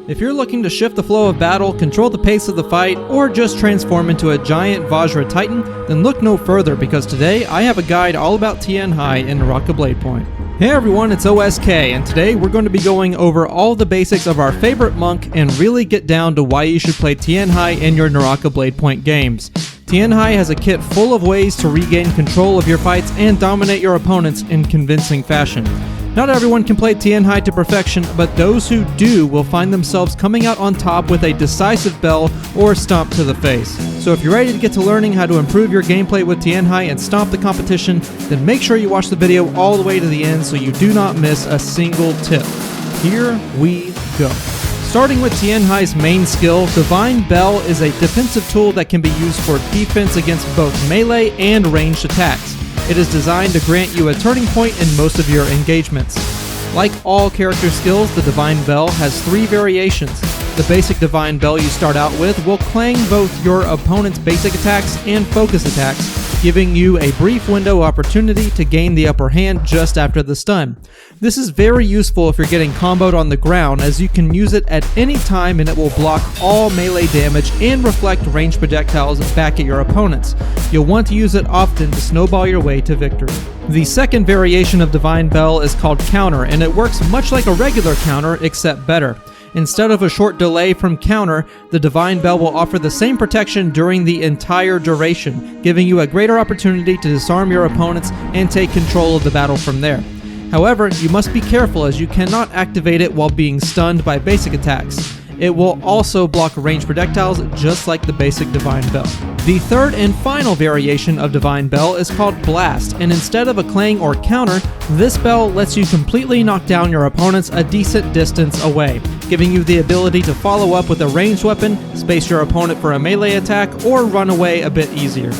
If you're looking to shift the flow of battle, control the pace of the fight, or just transform into a giant Vajra Titan, then look no further because today I have a guide all about TianHai in NARAKA Blade Point. Hey everyone, it's OSK, and today we're going to be going over all the basics of our favorite monk and really get down to why you should play TianHai in your NARAKA Blade Point games. TianHai has a kit full of ways to regain control of your fights and dominate your opponents in convincing fashion. Not everyone can play TianHai to perfection, but those who do will find themselves coming out on top with a decisive bell or stomp to the face. So if you're ready to get to learning how to improve your gameplay with TianHai and stomp the competition, then make sure you watch the video all the way to the end so you do not miss a single tip. Here we go. Starting with TianHai's main skill, Divine Bell is a defensive tool that can be used for defense against both melee and ranged attacks. It is designed to grant you a turning point in most of your engagements. Like all character skills, the Divine Bell has 3 variations. The basic Divine Bell you start out with will clang both your opponent's basic attacks and focus attacks, giving you a brief window opportunity to gain the upper hand just after the stun. This is very useful if you're getting comboed on the ground, as you can use it at any time and it will block all melee damage and reflect ranged projectiles back at your opponents. You'll want to use it often to snowball your way to victory. The second variation of Divine Bell is called Counter, and it works much like a regular counter except better. Instead of a short delay from counter, the Divine Bell will offer the same protection during the entire duration, giving you a greater opportunity to disarm your opponents and take control of the battle from there. However, you must be careful as you cannot activate it while being stunned by basic attacks. It will also block ranged projectiles just like the basic Divine Bell. The third and final variation of Divine Bell is called Blast, and instead of a clang or counter, this bell lets you completely knock down your opponents a decent distance away, giving you the ability to follow up with a ranged weapon, space your opponent for a melee attack, or run away a bit easier.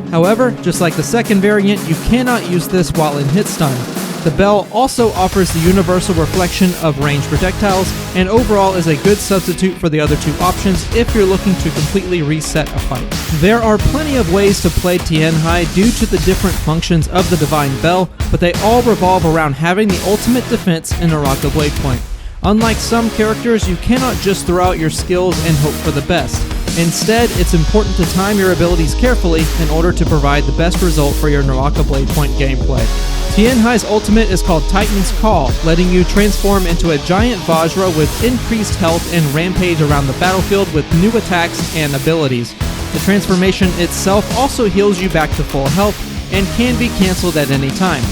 However, just like the second variant, you cannot use this while in hit stun. The bell also offers the universal reflection of ranged projectiles, and overall is a good substitute for the other 2 options if you're looking to completely reset a fight. There are plenty of ways to play TianHai due to the different functions of the Divine Bell, but they all revolve around having the ultimate defense in NARAKA Blade Point. Unlike some characters, you cannot just throw out your skills and hope for the best. Instead, it's important to time your abilities carefully in order to provide the best result for your NARAKA Blade Point gameplay. TianHai's ultimate is called Titan's Call, letting you transform into a giant Vajra with increased health and rampage around the battlefield with new attacks and abilities. The transformation itself also heals you back to full health and can be cancelled at any time.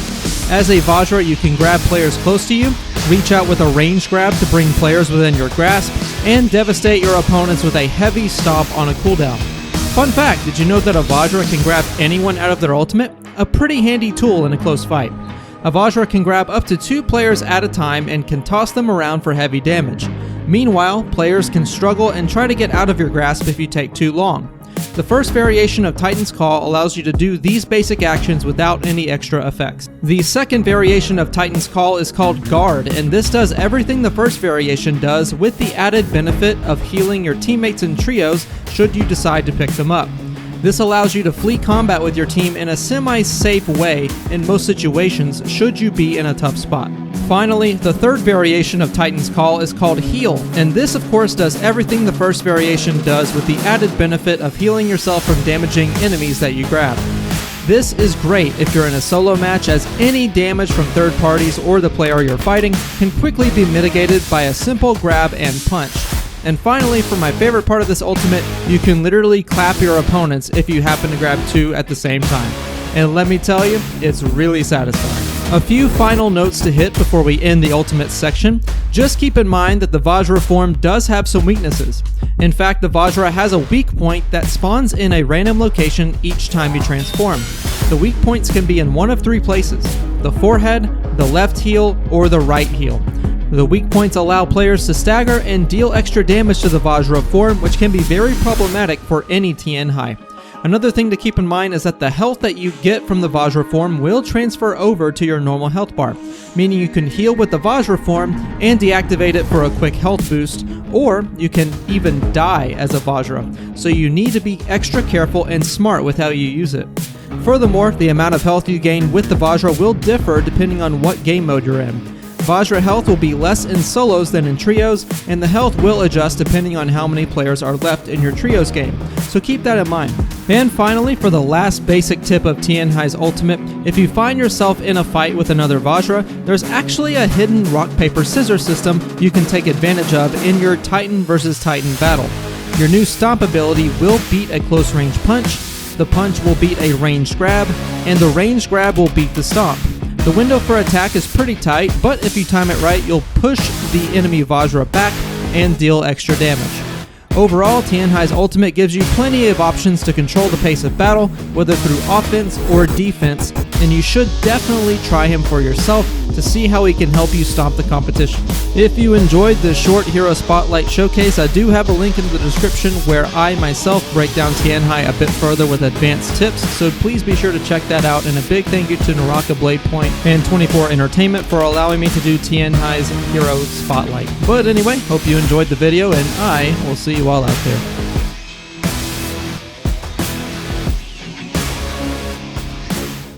As a Vajra, you can grab players close to you, reach out with a range grab to bring players within your grasp, and devastate your opponents with a heavy stomp on a cooldown. Fun fact, did you know that a Vajra can grab anyone out of their ultimate? A pretty handy tool in a close fight. A Vajra can grab up to 2 players at a time and can toss them around for heavy damage. Meanwhile, players can struggle and try to get out of your grasp if you take too long. The first variation of Titan's Call allows you to do these basic actions without any extra effects. The second variation of Titan's Call is called Guard, and this does everything the first variation does with the added benefit of healing your teammates in trios should you decide to pick them up. This allows you to flee combat with your team in a semi-safe way in most situations should you be in a tough spot. Finally, the third variation of Titan's Call is called Heal, and this of course does everything the first variation does with the added benefit of healing yourself from damaging enemies that you grab. This is great if you're in a solo match, as any damage from third parties or the player you're fighting can quickly be mitigated by a simple grab and punch. And finally, for my favorite part of this ultimate, you can literally clap your opponents if you happen to grab 2 at the same time. And let me tell you, it's really satisfying. A few final notes to hit before we end the ultimate section. Just keep in mind that the Vajra form does have some weaknesses. In fact, the Vajra has a weak point that spawns in a random location each time you transform. The weak points can be in one of 3 places: the forehead, the left heel, or the right heel. The weak points allow players to stagger and deal extra damage to the Vajra form, which can be very problematic for any TianHai. Another thing to keep in mind is that the health that you get from the Vajra form will transfer over to your normal health bar, meaning you can heal with the Vajra form and deactivate it for a quick health boost, or you can even die as a Vajra, so you need to be extra careful and smart with how you use it. Furthermore, the amount of health you gain with the Vajra will differ depending on what game mode you're in. Vajra health will be less in solos than in trios, and the health will adjust depending on how many players are left in your trios game, so keep that in mind. And finally, for the last basic tip of TianHai's ultimate, if you find yourself in a fight with another Vajra, there's actually a hidden rock, paper, scissors system you can take advantage of in your Titan versus Titan battle. Your new stomp ability will beat a close range punch, the punch will beat a ranged grab, and the ranged grab will beat the stomp. The window for attack is pretty tight, but if you time it right, you'll push the enemy Vajra back and deal extra damage. Overall, TianHai's ultimate gives you plenty of options to control the pace of battle, whether through offense or defense, and you should definitely try him for yourself to see how he can help you stomp the competition. If you enjoyed this short Hero Spotlight showcase, I do have a link in the description where I myself break down TianHai a bit further with advanced tips, so please be sure to check that out, and a big thank you to NARAKA Blade Point and 24 Entertainment for allowing me to do TianHai's Hero Spotlight. But anyway, hope you enjoyed the video, and I will see you all out there.